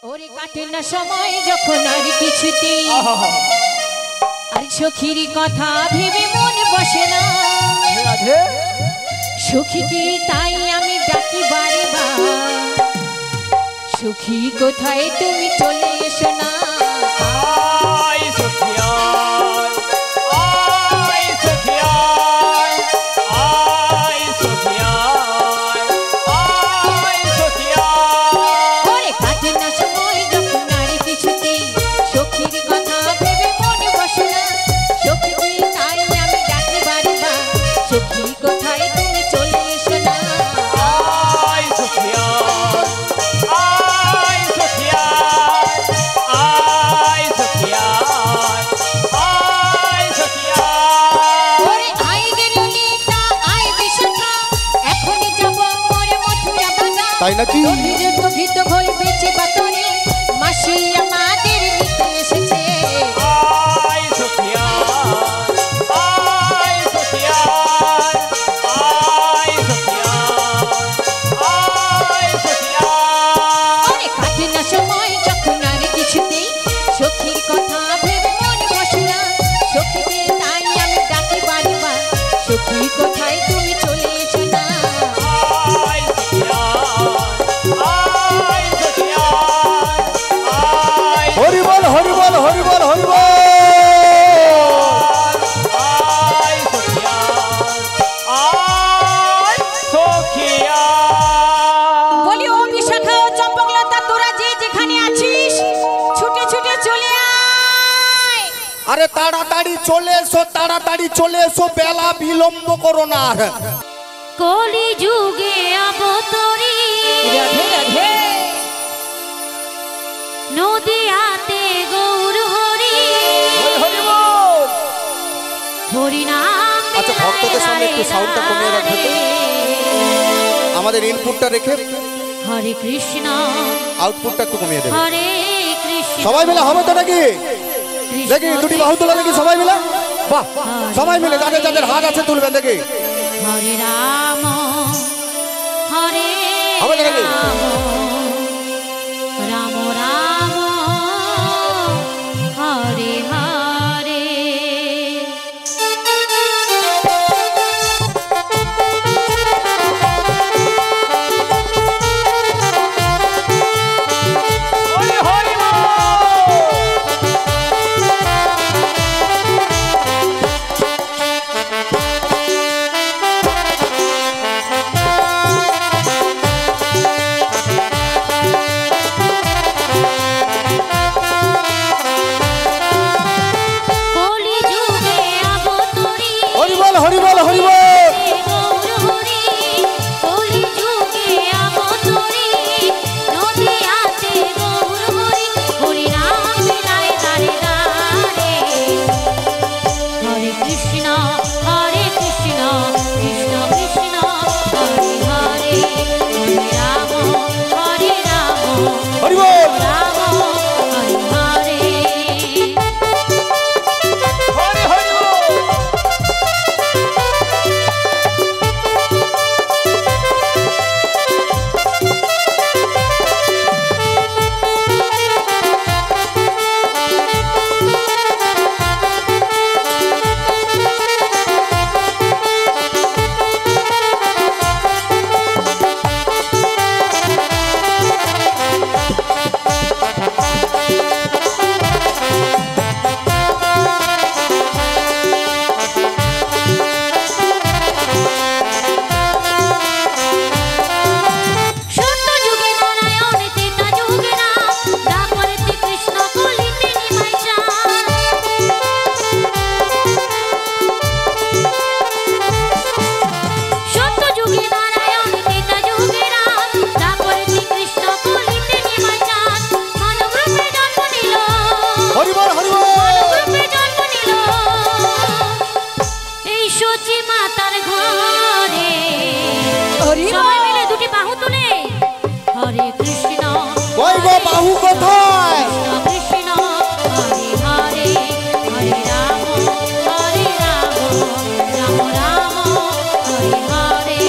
ওরে কাটে না সময় যখন আর কিছুতেই আর সখীর কথা ভেবে মন বসে না সখীকে তাই আমি ডাকি বারে বার সখী কোথায় তুমি চলে এসো না তাই নাকি গীত ঘোল বেঁচে বাতনে মাসি আমাদের নিতে এসেছে আয় সখিয়া আয় সখিয়া আয় সখিয়া আয় সখিয়া আরে কাটে না সময় যখন আর কিছুতেই সখীর কথা ভেবে মন বসে না সখীকে তাই আমি ডাকি বারবার সখী কোথায় তুমি চলে এসো না হরি বল হরি বল হরি বল হরি বল বলি ও বিশাখা ও চম্পকলতা তোরা যে যেখানে আছিস ছুটে ছুটে চলে আয় আরে তাড়াতাড়ি চলে এসো বেলা বিলম্ব করো না কলি যুগে অবতরী রাধে রাধে নদিয়াতে গৌর হরি হরি বল হরি নাম আচ্ছা ভক্তদের সামনে একটু সাউন্ডটা কমিয়ে রাখবে তো আমাদের ইনপুটটা রেখে হরে কৃষ্ণ আউটপুটটা একটু কমিয়ে দেবে হরে কৃষ্ণ সবাই মিলে হবে তো নাকি দেখি দুটি বাহু তোলা দেখি সবাই মিলে বাহ সবাই মিলে যাদের যাদের হাত আছে তুলবেন দেখি হরে রাম হরে হবে তো নাকি রাম রাম রাম হরে হরে কলি যুগে অবতরী হরি বল হরি বল হরি বল গৌর হরি কলি যুগে অবতরী নদিয়াতে গৌর হরি হরি নাম মিলায় দারে দারে হরে কৃষ্ণ কৃষ্ণ কৃষ্ণ হরে হরে হরে রাম হরি বল রাম হরে হরে সত্য যুগে নারায়ণ ত্রেতা যুগে রাম দ্বাপরেতে কৃষ্ণ কলিতে নিমাই চাঁদ সত্য যুগে নারায়ণ ত্রেতা যুগে রাম দ্বাপরেতে কৃষ্ণ কলিতে নিমাই চাঁদ মানব রূপে জন্ম নিল হরি বল হরি বল মানব রূপে জন্ম নিল এই সচি মাতার ঘরে হরি সবাই মিলে দুটি বাহু তুলে হরে কৃষ্ণ কই গো বাহু কোথায় কৃষ্ণ হরে হরে হরে রাম রাম রাম হরে হরে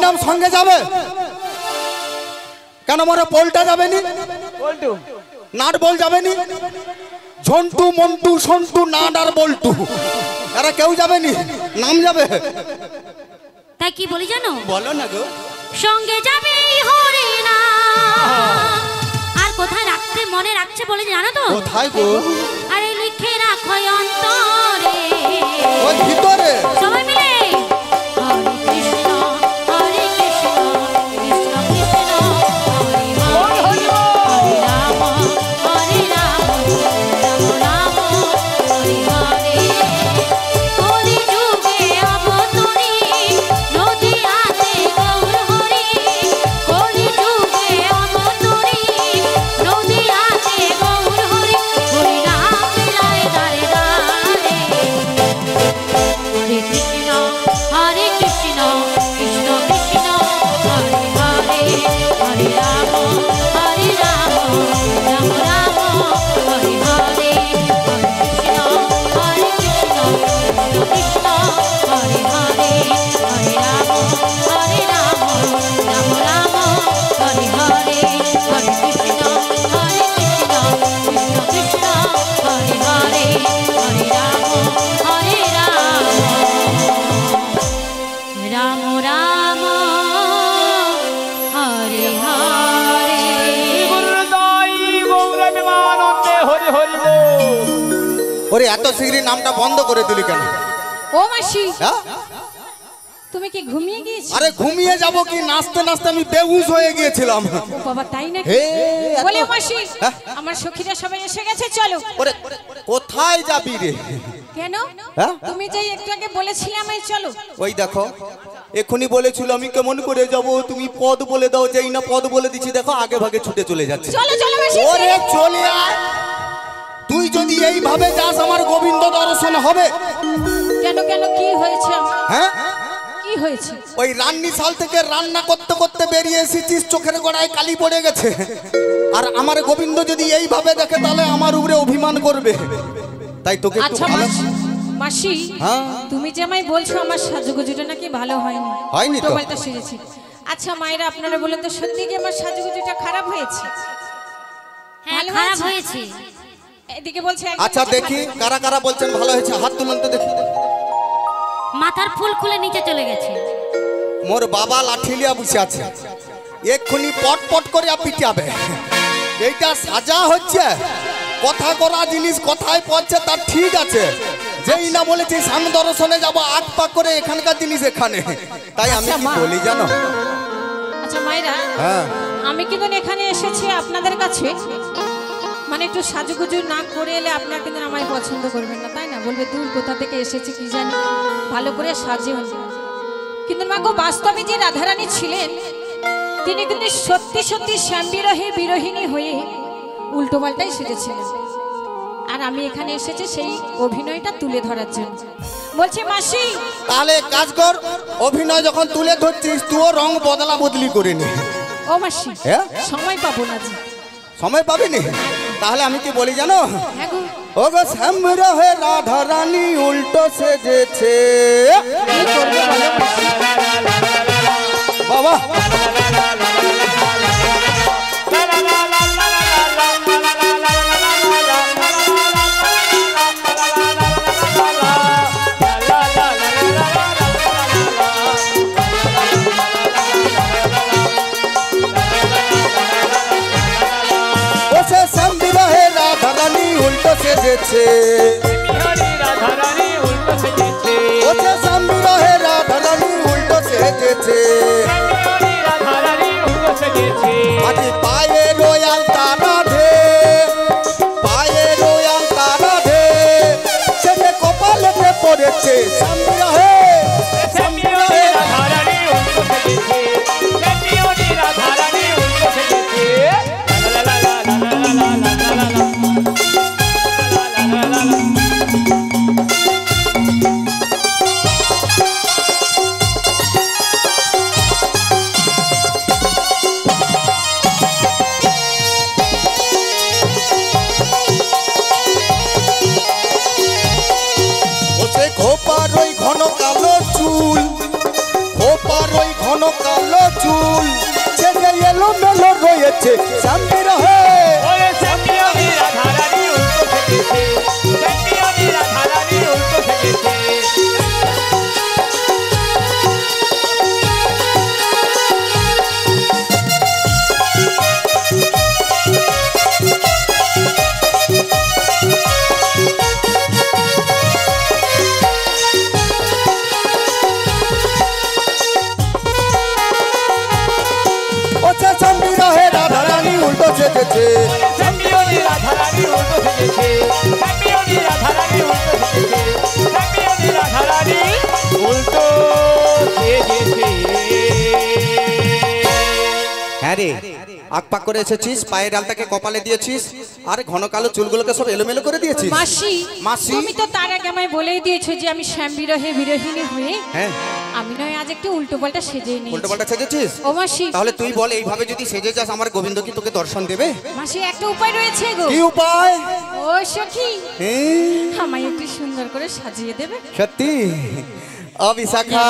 নাম সঙ্গে যাবে কেন মনে পোলটা যাবে নি বল্টু নাট বল যাবে নি ঝন্টু মন্টু সন্টু নাট আর বল্টু এরা কেউ যাবে নি নাম যাবে তাই কি বলি জানো? বলো না গো সঙ্গে যাবে হরে না আর কোথায় রাখতে মনে রাখছে বলে জানো তো? কোথায় গো আরে লিখে রাখো অন্তরে ওই ভিতরে সবাই মিলে হরে কৃষ্ণ কৃষ্ণ কৃষ্ণ হরে হরে হরে রাম হরে রাম রাম রাম হরে হরে কলি যুগে অবতরী নদিয়াতে গৌর হরি কলি যুগে অবতরী নদিয়াতে গৌর হরি হরি নাম মিলায় দারে দারে হরে কৃষ্ণ কৃষ্ণ কৃষ্ণ হরে হরে হরে রাম রাম রাম হরে হরে হরে কৃষ্ণ কৃষ্ণ কৃষ্ণ হরে হরে হরে রাম রাম রাম হরে হরে হরে কৃষ্ণ কৃষ্ণ কৃষ্ণ হরে হরে হরে রাম রাম রাম হরে হরে গুরুদাই গৌরবিমানন্দে হরি হরি বল। ওরে এত শীঘ্রই নামটা বন্ধ করে দিলি কেন ও মাসি হ্যাঁ? তুমি কি ঘুমিয়ে গিয়েছো? আরে ঘুমিয়ে যাব কি নাচতে নাচতে আমি বেহুশ হয়ে গিয়েছিলাম ও বাবা তাই নাকি? হে বলে মাসি হ্যাঁ? আমার সখীরা সবাই এসে গেছে চলো। ওরে কোথায় যাবি রে কেন? হ্যাঁ? তুমি যে একটু আগে বলেছিলে আমায় চলো। ওই দেখো এখনই বলেছিল আমি কেমন করে যাব তুমি পদ বলে দাও যেই না পদ বলে দিচ্ছি দেখো আগে ভাগে ছুটে চলে যাচ্ছে চলো চলো মাসি। ওরে চলে আয় তুই যদি এইভাবে যাস আমার গোবিন্দ দর্শন হবে কেন কেন কি হয়েছে আমার? হ্যাঁ কি হয়েছে? ওই রান্নি শাল থেকে রান্না করতে করতে বেরিয়ে এসেছিস চোখের গোড়ায় কালি পড়ে গেছে আর আমার গোবিন্দ যদি এইভাবে দেখে তাহলে আমার উপরে অভিমান করবে তাই তোকে একটু আচ্ছা ভালো মাসি হ্যাঁ তুমি যে আমায় বলছো আমার সাজুগুজুটা নাকি ভালো হয়নি। হয়নি তো? উল্টোপাল্টা সেজেছি। আচ্ছা মায়েরা আপনারা বলেন তো সত্যি কি আমার সাজুগুজুটা খারাপ হয়েছে? হ্যাঁ ভালো খারাপ হয়েছে? হয়েছে। এদিকে বলছে একজন আচ্ছা বলছে দেখি ভালো। কারা কারা বলছেন ভালো হয়েছে হাত তুলুন তো দেখি মাথার ফুল খুলে নিচে চলে গেছে। মোর বাবা লাঠি লিয়া বসে আছে এক্ষুনি পট পট করে পিটাবে এইটা সাজা হচ্ছে কথা করা জিনিস কথায় পড়ছে তার ঠিক আছে যেই না বলেছি সাম দর্শনে যাবো আট পাক করে এখানকার জিনিস এখানে তাই আমি আচ্ছা, কি মা। বলি জানো আচ্ছা মায়েরা হ্যাঁ আমি কিন্তু এখানে এসেছি আপনাদের কাছে মানে একটু সাজুগুজু না করে এলে আপনারা কিন্তু আমায় পছন্দ করবেন না তাই না বলবে দূর কোথা থেকে এসেছে কি জানি ভালো করে সাজিয়ে কিন্তু মা গো বাস্তবে যে রাধারানী ছিলেন তিনি কিন্তু সত্যি সত্যি শ্যাম বিরহী বিরোহিনী হয়ে উল্টো পাল্টাই সেজেছিলেন আর আমি এখানে এসেছি সেই অভিনয়টা তুলে ধরার জন্য বলছি মাসি তাহলে কাজ কর অভিনয় যখন তুলে ধরছিস তুইও রং বদলা বদলি করে নি ও মাসি হ্যাঁ? সময় পাবো না জি সময় পাবি নি তাহলে আমি কি বলি জানো হ্যাঁ গো ও গো শ্যাম রহে রাধা রানী উল্টো সেজেছে কি করবো বলো মাসি? বাবা ও সে শ্যাম রহে রাধা রানী উল্টো সেজেছে হরি রাধা রানী উল্টো সেজেছে ও সে শ্যাম রহে রাধা রানী উল্টো সেজেছে হরি রাধা রানী উল্টো সেজেছে আজ পায়ে রয়াল তারা ধে পায়ে রয়াল তারা ধে সেজে কপালেতে পড়েছে শ্যাম রহে শ্যাম রহে রাধা রানী উল্টো সেজেছে হরি রাধা রানী উল্টো সেজেছে লা লা লা লা লা লা লা লা লা এলোমেলো রয়েছে শ্যাম বিরহে। ওরে শ্যাম্পিয়নি রাধারানী উল্টো সেজেছে, শ্যাম্পিয়নি রাধারানী উল্টো সেজেছে। ওছে শ্যাম বিরহে রাধারানী উল্টো সেজেছে। শ্যাম্পিয়নি রাধারানী উল্টো সেজেছে, শ্যাম্পিয়নি রাধারানী উল্টো সেজেছে, শ্যাম্পিয়নি রাধারানী উল্টো সেজেছে। হ্যাঁ রে, আকপাক করে এসেছিস, পায়ের ডালটাকে কপালে দিয়েছিস, আর ঘন কালো চুলগুলোকে সব এলোমেলো করে দিয়েছিস। মাসি মাসি? তুমি তো তার আগে আমায় বলেই দিয়েছো যে আমি শ্যাম বিরহে বিরহিনী হয়ে হ্যাঁ, আমি নয় আজ একটু উল্টো পাল্টা সেজে নিই। উল্টো পাল্টা সেজেছিস? ও মাসি, তাহলে তুই বল, এইভাবে যদি সেজে যাস আমার গোবিন্দ কি তোকে দর্শন দেবে? মাসি একটা উপায় রয়েছে গো। কি উপায়? ও সখী, হ্যাঁ, আমায় একটু সুন্দর করে সাজিয়ে দেবে? সত্যি? ও বিশাখা,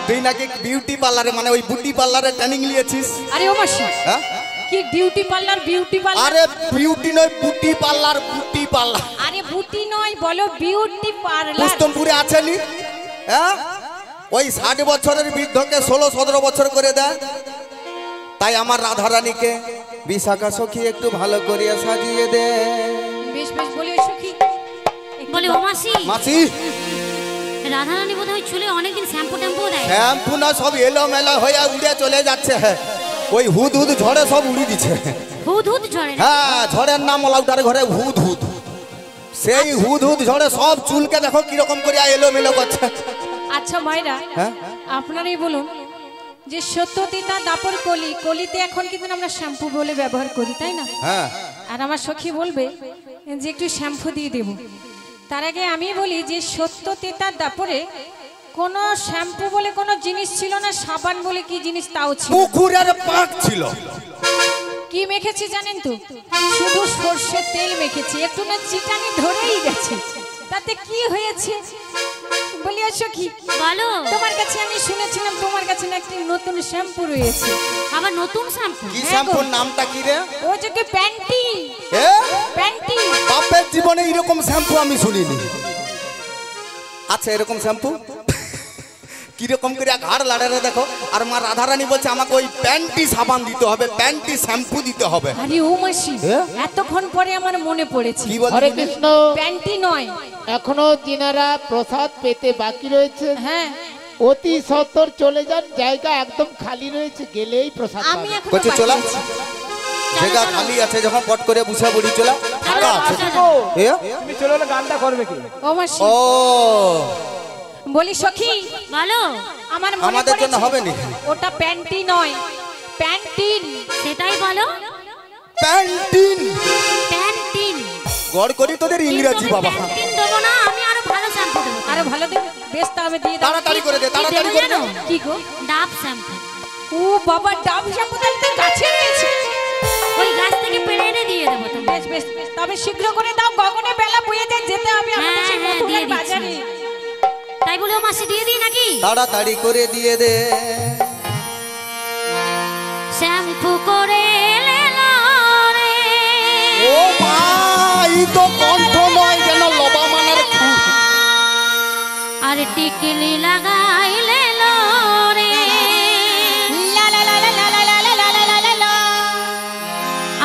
তুই নাকি বিউটি পার্লারে মানে ওই বুটি পার্লারে ট্রেনিং নিয়েছিস? আরে ও মাসি, হ্যাঁ? কি বিউটি পার্লার বিউটি পার্লার? আরে বিউটি নয়, বুটি পার্লার, বুটি পার্লার। আরে বুটি নয়, বলো বিউটি পার্লার। পুস্তমপুরে আছে নি? হ্যাঁ, ওই 60 বছরের বৃদ্ধকে 16-17 বছর করে দেয়। তাই আমার রাধারানীকে বিশাখা সখী একটু ভালো করে সাজিয়ে দে। বেশ বেশ, বলি সখী। বলে ও মাসি, মাসি, রাধারানী বোধহয় চুলে অনেকদিন শ্যাম্পু ট্যাম্পু দেয়। শ্যাম্পু না, সব এলোমেলো হয়ে উড়ে চলে যাচ্ছে। ওই হুদ হুদ ঝড়ে সব উড়ি দিচ্ছে। হুদ হুদ ঝরে না? হ্যাঁ, ঝড়ের নাম লাউটার ঘরে হুদ হুদ। সেই হুদ হুদ ঝড়ে সব চুলকে দেখো কিরকম করে এলোমেলো করছে। আচ্ছা মায়েরা, হ্যাঁ, আপনারাই বলুন যে সত্যতিতা দাপর কলি, কলিতে এখন কিন্তু আমরা শ্যাম্পু বলে ব্যবহার করি, তাই না? হ্যাঁ, আর আমার সখী বলবে যে একটু শ্যাম্পু দিয়ে দেব। তার আগে আমি বলি যে সত্যতিতা দাপরে কোনো শ্যাম্পু বলে কোনো জিনিস ছিল না, সাবান বলে কি জিনিস তাও ছিল। পুকুরের পাক ছিল। কি মেখেছি জানেন তো? শুধু সর্ষের তেল মেখেছি, একটু না চিটানি ধরেই গেছে। তাতে কি হয়েছে বলি সখী? বলো। তোমার কাছে আমি শুনেছিলাম তোমার কাছে না একটি নতুন শ্যাম্পু রয়েছে। আবার নতুন শ্যাম্পু? কি শ্যাম্পুর নামটা কি রে? ও যে কি প্যান্টি, এ? প্যান্টি। বাপের জীবনে এরকম শ্যাম্পু আমি শুনিনি। আচ্ছা, এরকম শ্যাম্পু কিরকম করে ঘাড় লাড়ারে দেখো। আর মা রাধারানী বলছে আমাকে ওই প্যান্টি সাবান দিতে হবে, প্যান্টি শ্যাম্পু দিতে হবে। আরে ও মাসি, এতক্ষণ পরে আমার মনে পড়েছে। কি বল? হরে কৃষ্ণ। প্যান্টি নয়, এখনো যিনারা প্রসাদ পেতে বাকি রয়েছে হ্যাঁ অতি সত্বর চলে যান, জায়গা একদম খালি রয়েছে, গেলেই প্রসাদ আমি পাবেন। এখন বলছে চলা, জায়গা খালি আছে যখন পট করে বুঝা বুড়ি চলা ফাঁকা আছে। এ? তুমি চলে এলে গানটা করবে কি? ও মাসি, ও, বলি সখী বলো। আমার মনে আমাদের জন্য পড়েছে। হবে নি? ওটা প্যান্টি নয়, প্যান্টিন। সেটাই বলো। প্যান্টিন। প্যান্টিন। গড় করি তোদের ইংরেজি বাবা। প্যান্টিন দেবো না, আমি আরো ভালো শ্যাম্পু দেবো। আরো ভালো দেবে, বেশ তবে দিয়ে দাও। তাড়াতাড়ি করে দে, তাড়াতাড়ি করে দে। কি গো? ডাব শ্যাম্পু। ও বাবা, ডাব শ্যাম্পু তো গাছে রয়েছে। ওই গাছ থেকে পেড়ে এনে দিয়ে দেবো তুমি। বেশ বেশ বেশ, তবে শীঘ্র করে দাও, গগনে বেলা বয়ে যায়, যেতে হবে আমাদের সেই হ্যাঁ, মথুরার দিয়ে দিচ্ছি। বাজারে। তাই বলে ও মাসি দিয়ে দিই নাকি? তাড়াতাড়ি করে দিয়ে দে। শ্যাম্পু করে এলো রে। ও ভাই, তো কণ্ঠ নয়, যেন লবা মানের খুব। আর টিকলি লাগাইলে লো রে। লা লা লা লা লা লা লা লা লা লা লা লা।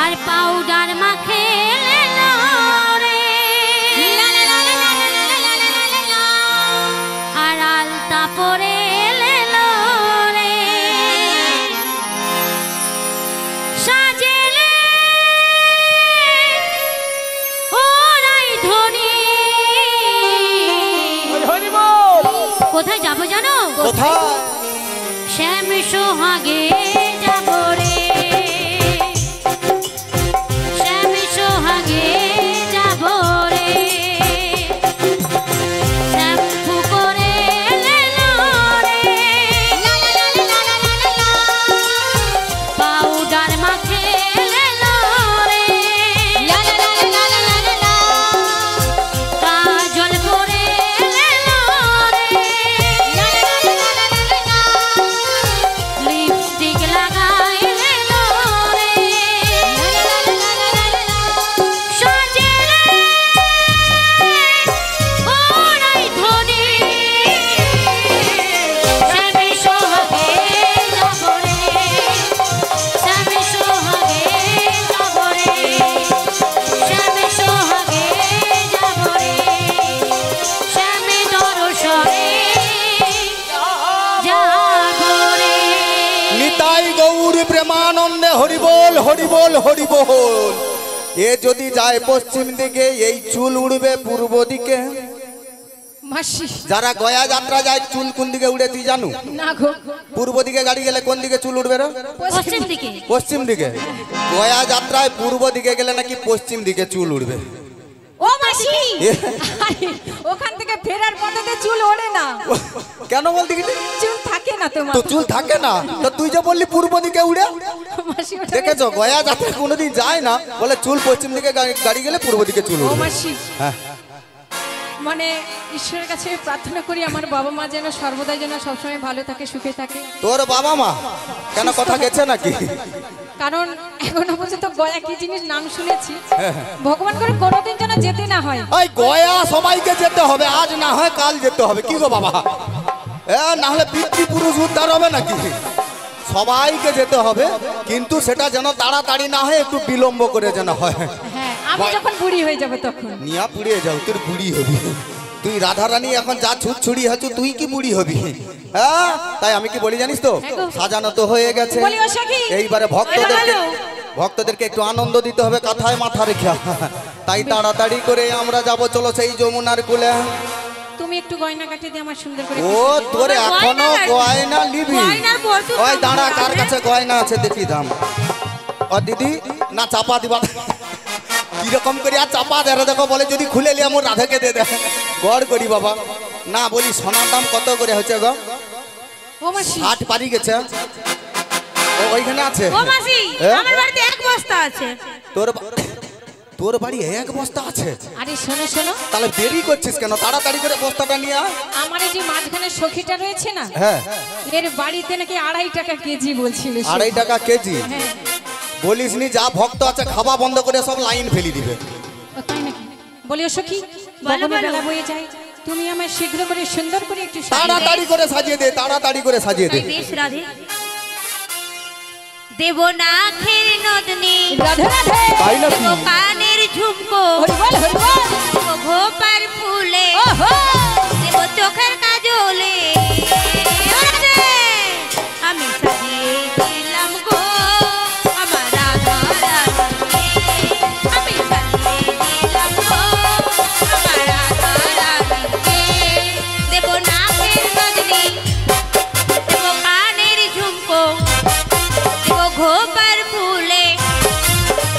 আর পাউডার মাখে লো রে। লা লা লা লা লা লা লা লা লা লা। আর আলতা পরে লো রে। সাজেলে ওরাই ধরি। হরি বল। কোথায় যাবো গৌরী প্রেমানন্দে হরিবোল হরিবোল হরিবোল। এ যদি যায় পশ্চিম দিকে এই চুল উড়বে পূর্ব দিকে। মাসি যারা গয়া যাত্রা যায় চুল কোন দিকে উড়ে তুই জানু? না গো, পূর্ব দিকে গাড়ি গেলে কোন দিকে চুল উঠবে রে? পশ্চিম দিকে। পশ্চিম দিকে। গয়া যাত্রায় পূর্ব দিকে গেলে নাকি পশ্চিম দিকে চুল উঠবে। ও মাসি আরে, ওখান থেকে ফেরার পথে চুল ওড়ে না। কেন বলতে গেলি? চুল থাকে না তোমার। তো চুল থাকে না, তো তুই যে বললি পূর্ব দিকে উড়ে। মাসি ওটা দেখেছো গয়া যাত্রা কোনোদিন যায় না, বলে চুল পশ্চিম দিকে গাড়ি গেলে পূর্ব দিকে চুল ও উঠবে। মাসি হ্যাঁ মানে ঈশ্বরের কাছে প্রার্থনা করি আমার বাবা মা যেন সর্বদাই যেন সবসময় ভালো থাকে, সুখে থাকে। তোর বাবা মা কেন কথা গেছে নাকি? কারণ এখনো পর্যন্ত গয়া কি জিনিস নাম শুনেছি, ভগবান করে কোনোদিন যেন যেতে না হয়। ওই গয়া সবাইকে যেতে হবে, আজ না হয় কাল যেতে হবে। কি গো বাবা, না হলে পিতৃপুরুষ উদ্ধার হবে নাকি? সবাইকে যেতে হবে, কিন্তু সেটা যেন তাড়াতাড়ি না হয়, একটু বিলম্ব করে যেন হয়। হ্যাঁ, আমি যখন বুড়ি হয়ে যাব তখন। নিয়া পুড়িয়ে যাও, তোর বুড়ি হবি তুই। রাধারানী এখন যা ছুটছুড়ি হচ্ছে, তুই কি বুড়ি হবি? হ্যাঁ, তাই আমি কি বলি জানিস তো, সাজানো তো হয়ে গেছে, বলি ও সখী, এইবারে ভক্তদেরকে একটু আনন্দ দিতে হবে কথায় মাথা রেখে। তাই তাড়াতাড়ি করে আমরা যাব, চলো সেই যমুনার কুলে। তুমি একটু গয়না কাটিয়ে দিয়ে আমার সুন্দর করে। ও তোরে এখনো গয়না নিবি? ওই দাঁড়া, কার কাছে গয়না আছে দেখি দাম। ও দিদি না চাপা দিবা, কিরকম করে আর চাপা দেয় দেখো, বলে যদি খুলে নিয়ে আমার রাধাকে দিয়ে দেয়। গড় করি বাবা, না বলি সোনার দাম কত করে হচ্ছে গো? ও মাসি 60 পারি গেছে। ও ওইখানে আছে। ও মাসি, আমার বাড়িতে এক বস্তা আছে। তোর বাড়ি এক বস্তা আছে? আরে শোনো শোনো, তাহলে দেরি করছিস কেন? তাড়াতাড়ি করে বস্তাটা নিয়ে আয়। আমার এই যে মাঝখানে সখীটা রয়েছে না, হ্যাঁ, এর বাড়িতে নাকি 2.5 টাকা কেজি বলছিল সে। 2.5 টাকা কেজি? হ্যাঁ। বলিস নি, যা ভক্ত আছে খাওয়া বন্ধ করে সব লাইন ফেলি দিবে। ও তাই নাকি? বলি ও সখী, বলো, গগনে বলো। বেলা বয়ে যায়, তুমি আমায় শীঘ্র করে সুন্দর করে একটু সাজিয়ে দাও। তাড়াতাড়ি করে সাজিয়ে দে, তাড়াতাড়ি করে সাজিয়ে দে। বেশ রাধে। দেব না খের নদনী, রাধে রাধে। তাই নাকি? দেব কানের ঝুমকো, হরিবল হরিবল। দেব ঘোপার ফুলে, ওহো, দেব চোখের কাজলে। রাধে, আমি সাজিয়ে দিলাম গো আমার রাধা রানীকে। আমি সাজিয়ে দিলাম গো আমার রাধা রানীকে। দেব না খের নদনী, দেব কানের ঝুমকো, দেব ঘোপার ফুলে,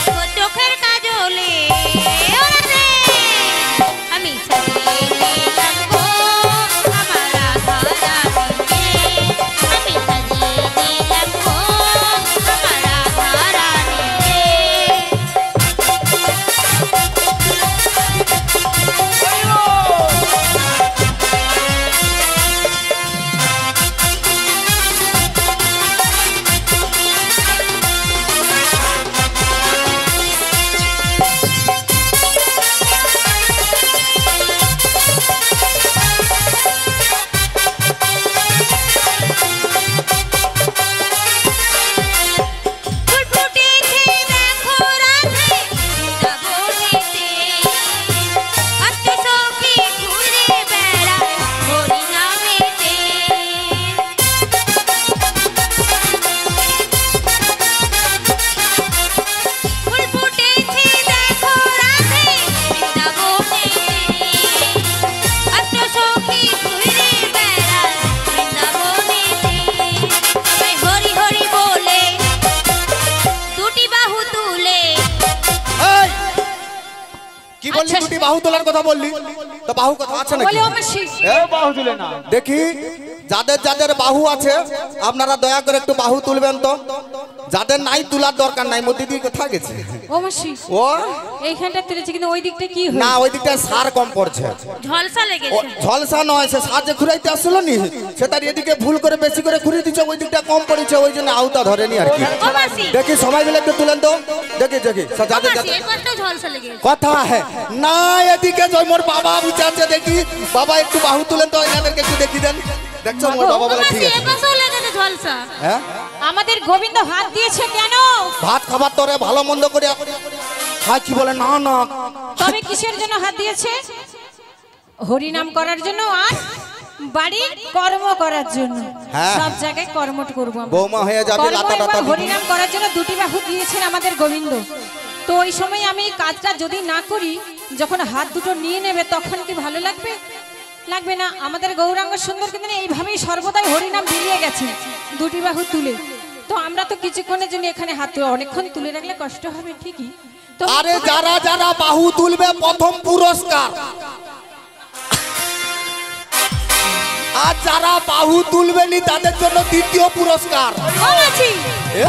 দেব চোখের কাজলে। রাধে, আমি সাজিয়ে দিলাম গো আমার রাধা রানীকে। আমি সাজিয়ে দিলাম গো আমার রাধা রানীকে। ফুল ফুটেছে দেখো রাধে বৃন্দাবনেতে, আত্মসখী ঘুরে বেড়ায় হরি নামেতে। ফুল ফুটেছে দেখো রাধে বৃন্দাবনেতে, আত্মসখী ঘুরে বেড়ায় বৃন্দাবনেতে। সবাই হরি হরি বলে দুটি বাহু তুলে। এই, কি বললি? আচ্ছা। দুটি বাহু তোলার কথা বললি, তো বাহু কথা আছে নাকি? বলি ও মাসি, এ বাহু তুলে না। দেখি যাদের যাদের বাহু আছে আপনারা দয়া করে একটু বাহু তুলবেন তো। যাদের নাই তোলার দরকার নাই। মোর দিদি কোথায় গেছে? ও মাসি, ও এইখানটা তুলেছে কিন্তু ওই দিকটা কি না, হয়? ওই দিকটা সার কম পড়ছে। ঝলসা ও, লেগেছে। ঝলসা নয়, সে সাহায্যে ঘুরাইতে আসছিল নি, সে তার এদিকে ভুল করে বেশি করে ঘুরিয়ে দিচ্ছে, ওই দিকটা কম পড়েছে, ওই জন্য আওতা ধরেনি আর কি। ও মাসি, দেখি সবাই মিলে একটু তুলেন তো। দেখি দেখি ও যাদের মাসি, যাদের এই পাশটাও ঝলসা লেগেছে। কথা হ্যাঁ না, এদিকে জয় মোর বাবা বুঝে আছে। দেখি বাবা একটু বাহু তুলেন তো, এনাদেরকে একটু দেখি দেন। দেখছো মোর বাবা ও বলে ঠিক মাসি, আছে। এই পাশেও লেগেছে ঝলসা। হ্যাঁ, আমাদের গোবিন্দ হাত দিয়েছে কেন? ভাত খাবার তোরে ভালো মন্দ করে খাই কি বলে না না। তবে কিসের জন্য হাত দিয়েছে? হরি নাম করার জন্য আর বাড়ি কর্ম করার জন্য হ্যাঁ। সব জায়গায় কর্মট করব আমরা। বৌমা হয়ে যাবে কর্ম লাতা এবং টাতা দিবি। হরিনাম করার জন্য দুটি বাহু দিয়েছেন আমাদের গোবিন্দ। তো ওই সময় আমি এই কাজটা যদি না করি, যখন হাত দুটো নিয়ে নেবে তখন কি ভালো লাগবে? লাগবে না। আমাদের গৌরাঙ্গ সুন্দর কিন্তু এইভাবেই সর্বদাই হরিনাম বিলিয়ে গেছে দুটি বাহু তুলে। তো আমরা তো কিছুক্ষণের জন্য এখানে হাত তুলে, অনেকক্ষণ তুলে রাখলে কষ্ট হবে ঠিকই। তো আরে যারা যারা বাহু তুলবে প্রথম পুরস্কার, আর যারা বাহু তুলবেনি তাদের জন্য দ্বিতীয় পুরস্কার। এ?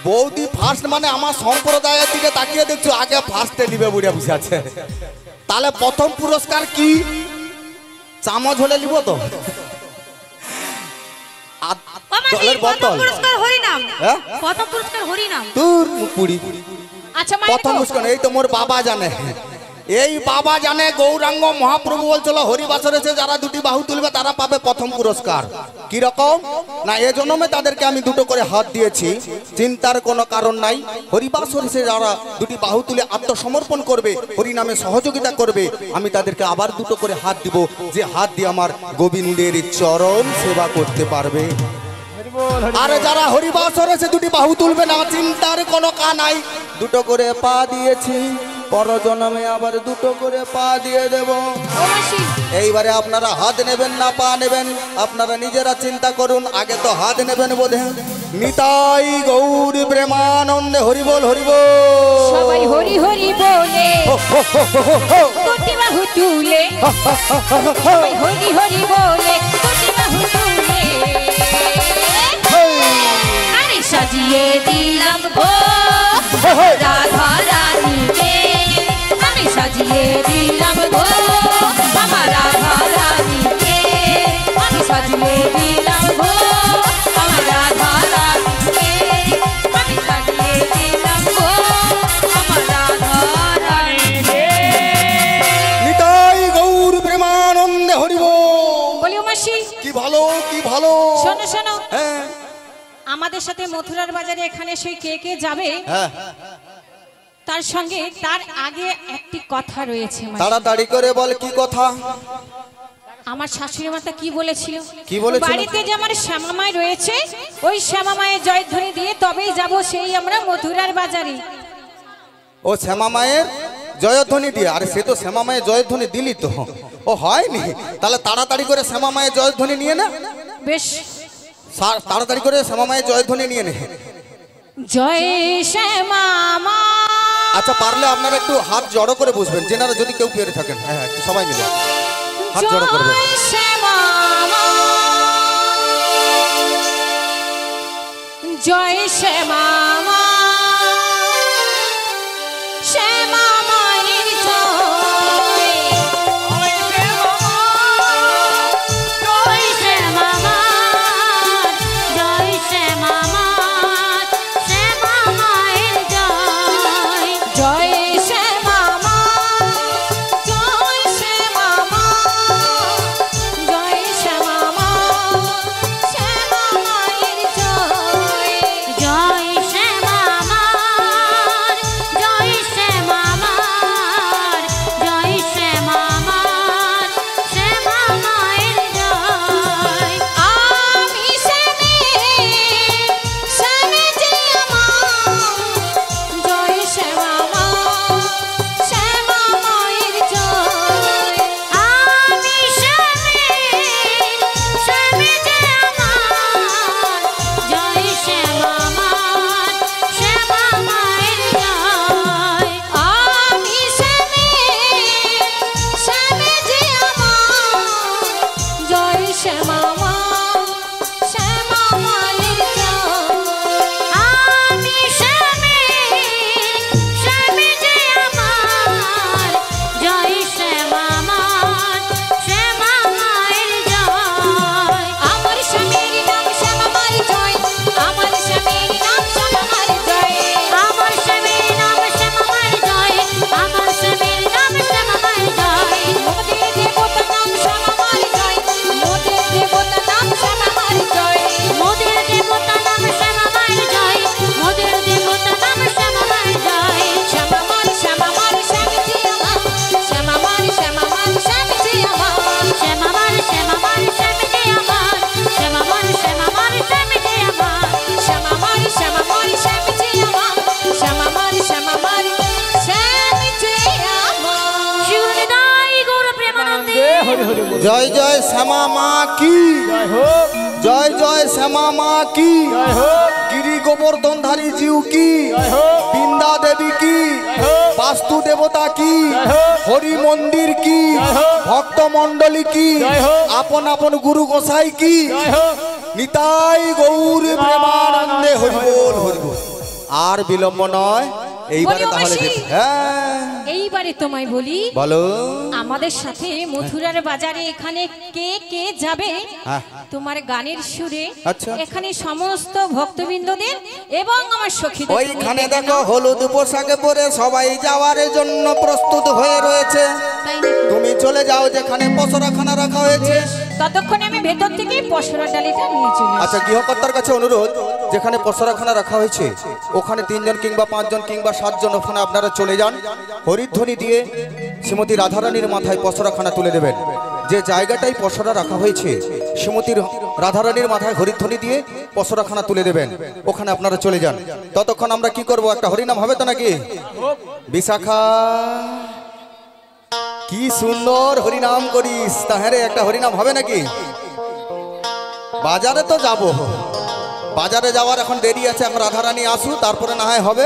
বৌদি ফার্স্ট মানে আমার সম্প্রদায়ের দিকে তাকিয়ে দেখছো, আগে ফার্স্টে নিবে বুড়িয়া বসে আছে। তাহলে প্রথম পুরস্কার কি? চামচ হলে নিব তো, জলের বোতল। হ্যাঁ? দূর পুরি। আচ্ছা মায়ের প্রথম গো, পুরস্কার এই তো মোর বাবা জানে, এই বাবা জানে গৌরাঙ্গ মহাপ্রভু বলছিল হরিবাসরে যারা দুটি বাহু তুলবে তারা পাবে প্রথম পুরস্কার। কি রকম না, এ জন্মে তাদেরকে আমি দুটো করে হাত দিয়েছি, চিন্তার কোনো কারণ নাই। হরিবাসরে যারা দুটি বাহু তুলে আত্মসমর্পণ করবে, হরিনামে সহযোগিতা করবে, আমি তাদেরকে আবার দুটো করে হাত দিব, যে হাত দিয়ে আমার গোবিন্দের চরণ সেবা করতে পারবে। আরে যারা হরিবাসরে দুটি বাহু তুলবে না, চিন্তার কোনো কা নাই। দুটো করে পা দিয়েছি, পরজন্মে আবার দুটো করে পা দিয়ে দেব। ও মাসি, এইবারে আপনারা হাত নেবেন না পা নেবেন আপনারা নিজেরা চিন্তা করুন। আগে তো হাত নেবেন বোধে। নিতাই গৌর প্রেমানন্দে হরিবোল হরিবোল। সবাই হরি হরি বলে দুটি বাহু তুলে, সবাই হরি হরি বলে দুটি বাহু তুলে। আরে সাজিয়ে দিলাম গো রাধা রানীকে, আমি সাজিয়ে দিলাম গো আমার রাধা রানীকে, আমি সাজিয়ে দিলাম গো আমার রাধা রানীকে, আমি সাজিয়ে দিলাম গো আমার রাধা রানীকে। নিতাই গৌর প্রেমানন্দে হরিবোল। বলিও মাসি, কি ভালো কি ভালো। শোনো শোনো, হ্যাঁ আমাদের সাথে মথুরার বাজারে এখানে সেই কে কে যাবে, হ্যাঁ, তার সঙ্গে তার আগে একটি কথা রয়েছে মাসি। তাড়াতাড়ি করে বল কি কথা। আমার শাশুড়ি মাতা কি বলেছিল? কি বলেছিল? বাড়িতে যে আমার শ্যামামাই রয়েছে, ওই শ্যামামায়ের জয়ধ্বনি দিয়ে তবেই যাব সেই আমরা মথুরার বাজারে। ও শ্যামা মায়ের জয়ধ্বনি দিয়ে? আরে সে তো শ্যামা মায়ের জয়ধ্বনি দিলি তো, ও হয়নি। তাহলে তাড়াতাড়ি করে শ্যামা মায়ের জয়ধ্বনি নিয়ে না, বেশ তাড়াতাড়ি করে শ্যামা মায়ের জয়ধ্বনি নিয়ে নে। জয় শ্যামামা। আচ্ছা পারলে আপনারা একটু হাত জড়ো করে বসবেন, যেনারা যদি কেউ পেরে থাকেন। হ্যাঁ হ্যাঁ, একটু সবাই মিলে হাত জড়ো করবেন। জয় শ্যামামা, জয় শ্যামামা, শ্যামামায়ের জয়। জয় শ্যামামা, জয় শ্যামামা, শ্যামামায়ের জয়। জয় শ্যামামা, জয় শ্যামামা, জয় শ্যামামা, শ্যামামায়ের জয়। জয় শ্যামা জয় জয় শ্যামা মা কি, জয় হোক, জয় জয় শ্যামা মা কি, জয় হোক, গিরি গোবর্ধনধারী জিউ কি, জয় হোক, বৃন্দা দেবী কি, জয় হোক, বাস্তু দেবতা কি, জয় হোক, হরি মন্দির কি, জয় হোক, ভক্ত মণ্ডলী কি, জয় হোক, আপন আপন গুরু গোসাই কি, জয় হোক। নিতাই গৌর প্রেমানন্দে হরি বল হরি বল। আর বিলম্ব নয়, এইবারে বলি, তাহলে মাসি। হ্যাঁ এইবারে তোমায় বলি, বলো। আমাদের সাথে মথুরার বাজারে এখানে কে কে যাবে হ্যাঁ। তোমার গানের সুরে আচ্ছা। এখানে সমস্ত ভক্তবৃন্দদের এবং আমার সখীদের ওইখানে দেখো হলুদ পোশাকে পরে সবাই যাওয়ার জন্য প্রস্তুত হয়ে রয়েছে। তাই নাকি? তুমি চলে যাও যেখানে পসরাখানা রাখা হয়েছে। ততক্ষণে আমি ভেতর থেকে পশরা ডালিটা নিয়ে চলে আসি। আচ্ছা, গৃহকর্তার কাছে অনুরোধ, যেখানে পসরাখানা রাখা হয়েছে ওখানে 3 জন কিংবা 5 জন কিংবা 7 জন ওখানে আপনারা চলে যান। হরিধ্বনি দিয়ে শ্রীমতী রাধারানীর মাথায় পসরাখানা তুলে দেবেন। যে জায়গাটাই পসরা রাখা হয়েছে শ্রীমতী রাধারানীর মাথায় হরিধ্বনি দিয়ে পসরাখানা তুলে দেবেন, ওখানে আপনারা চলে যান। ততক্ষণ আমরা কি করব, একটা হরিনাম হবে তো নাকি? বিশাখা কি সুন্দর হরিনাম করিস, তাহলে একটা হরিনাম হবে নাকি? বাজারে তো যাব, বাজারে যাওয়ার এখন দেরি আছে, এখন রাধারানী আসু তারপরে না হয় হবে।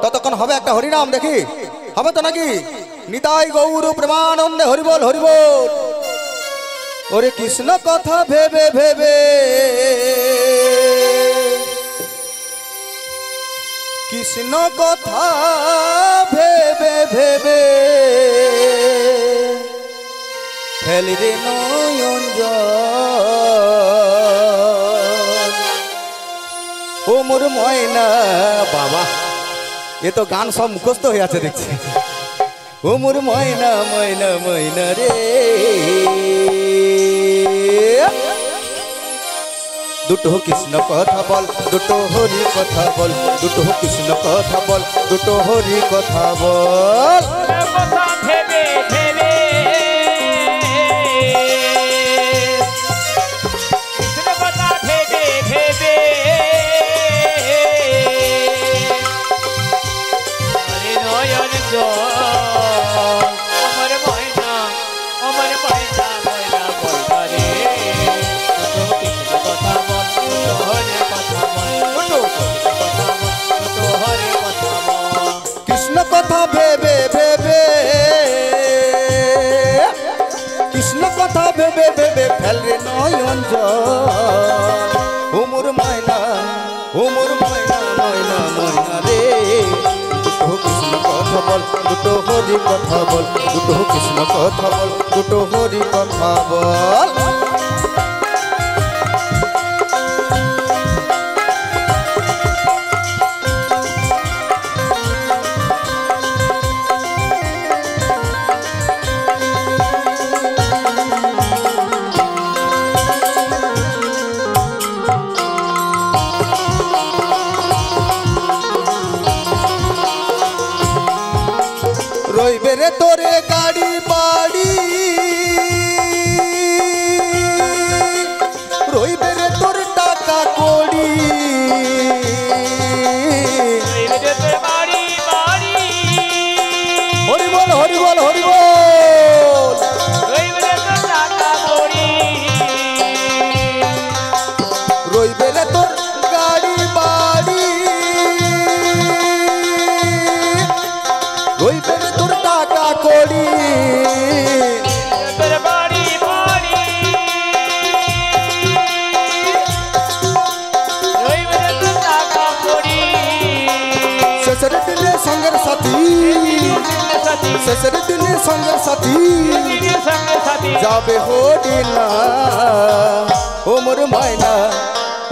ততক্ষণ হবে একটা হরিনাম, দেখি হবে তো নাকি? নিতাই গৌর প্রেমানন্দে হরিবল হরিবল। ওরে কৃষ্ণ কথা ভেবে ভেবে, কৃষ্ণ কথা ভেবে ভেবে ফেলি রে নয়ন জল। ও মোর ময়না, বাবা এ তো গান সব মুখস্থ হয়ে আছে দেখছি। ও মোর ময়না ময়না ময়না রে, দুটো কৃষ্ণ কথা বল, দুটো হরি কথা বল, দুটো কৃষ্ণ কথা বল, দুটো হরি কথা বল। কথা ভেবে ভেবে কৃষ্ণ কথা ভেবে ভেবে আরে নয়ন জল। আমার ময়না, আমার ময়না ময়না ময়না রে, দুটো কৃষ্ণ কথা বল, দুটো হরি কথা বল, দুটো কৃষ্ণ কথা বল, দুটো হরি কথা বল। কৃষ্ণ কথা ভেবে ভেবে, কৃষ্ণ কথা ভেবে ভেবে ফেল রে নয়ন জল। ও মোর ময়না, ও মোর ময়না ময়না ময়না রে, দুটো কৃষ্ণ কথা বল, দুটো হরি কথা বল, দুটো কৃষ্ণ কথা বল, দুটো হরি কথা বল। রইবে রে তোরে গাড়ি বাড়ি, রইবে রে তোর টাকা কড়ি, বাড়ি বাড়ি হরি বল হরি বল হরি বল। রইবে তো টাকা কড়ি, রইবে রে তোর গাড়ি বাড়ি, রইবে রে তোর টাকা কড়ি, বাড়ি বাড়ি রইবে তো টাকা কড়ি। শেষের দিনে সঙ্গের সাথী, সাথী শেষের দিনে সঙ্গের সাথী সঙ্গে সাথী যাবে হরি না। ও মোর ময়না,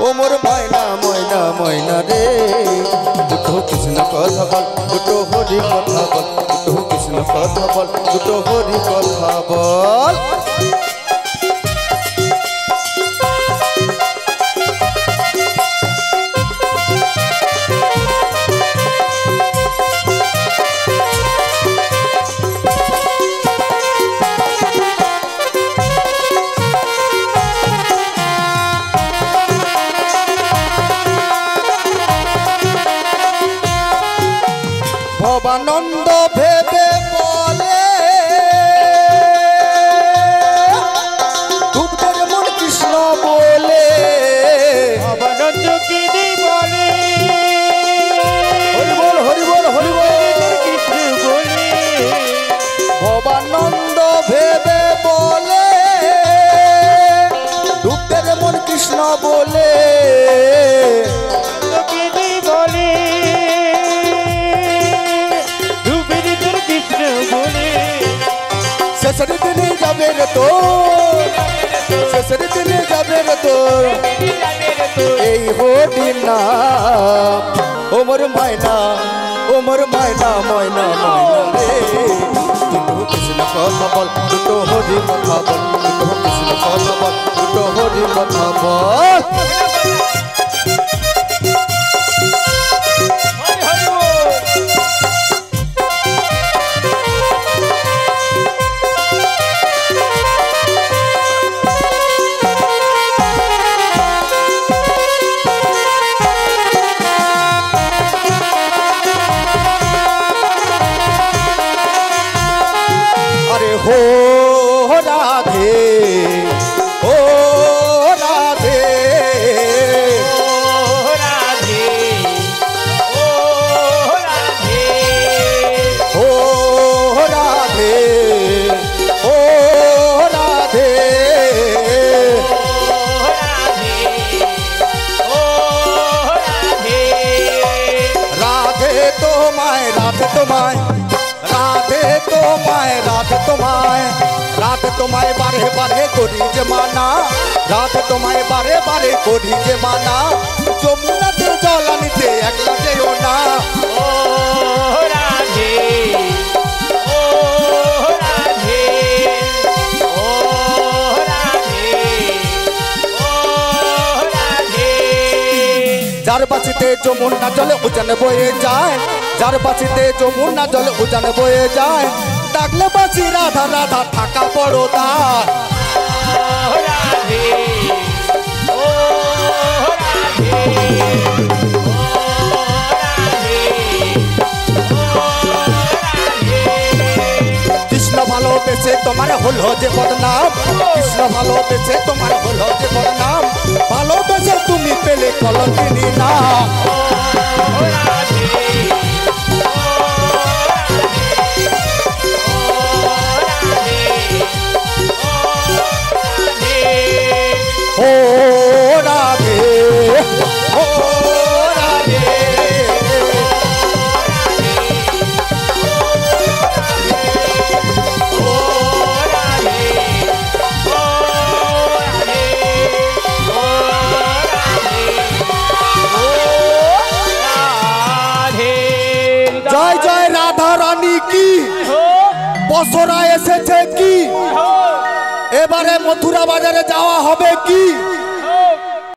ও মোর ময়না ময়না ময়না রে, দুটো কৃষ্ণ কথা বল, দুটো হরি কথা বল, দুটো কৃষ্ণ কথা বল, দুটো হরি কথা বল। ভবানন্দ ভেবে বলে, হরি নাম ওমর মায়না ময়না ময়না রে দুটো কৃষ্ণ কথা বল দুটো হরি কথা বল দুটো কৃষ্ণ কথা বল দুটো হরি কথা বল हो राधे ओ राधे ओ राधे ओ राधे ओ राधे ओ राधे राधे तुम्हारे राधे तुम्हारे रात तुम्हारे बारे बारे कोरी जमाना रात तुम्हारे बारे बारे कोरी जमाना যমুনা তে জলানিতে একলা যেও না ओ राधे ओ राधे ओ राधे ओ राधे যার বাঁচিতে যমুনা জলে উজান বয়ে যায় যার বাঁচিতে যমুনা জলে উজান বয়ে যায় ডাকলে বাঁচি রাধা রাধা থাকা বড় দায় ओ राधे ओ राधे কৃষ্ণ ভালোবেসে তোমার হলো যে বদনাম কৃষ্ণ ভালোবেসে তোমার হলো যে বদনাম ভালোবেসে তুমি পেলে কলঙ্কিনী না ओ राधे ओ राधे জয় জয় রাধা রানী কি বছরা এসেছে কি এবারে মথুরা বাজারে যাওয়া হবে কি